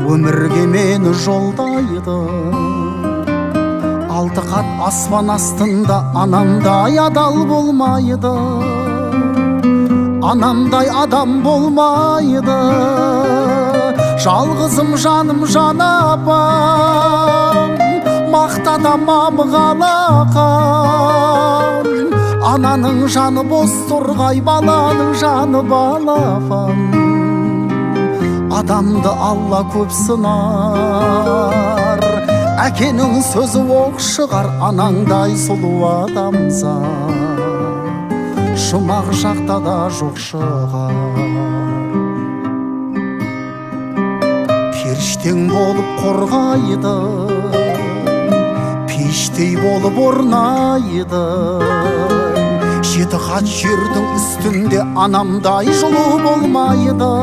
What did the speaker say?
өмірге мені жолдайды. Алты қат аспан астында анамдай адал болмайды, анамдай адам болмайды. Жалғызым жаным жан апам, мақтадамам қалақам. Ананың жаны бос тұрғай, баланың жаны балапан. Адамды Алла көп сынар, әкенің сөзі оқ шығар. Анаңдай сұлу адамзат жұмақ жақта да жоқ шығар. Періштең болып қорғайды, пештей болып орнайды. Жеті қат жердің үстінде анамдай жылу болмайды.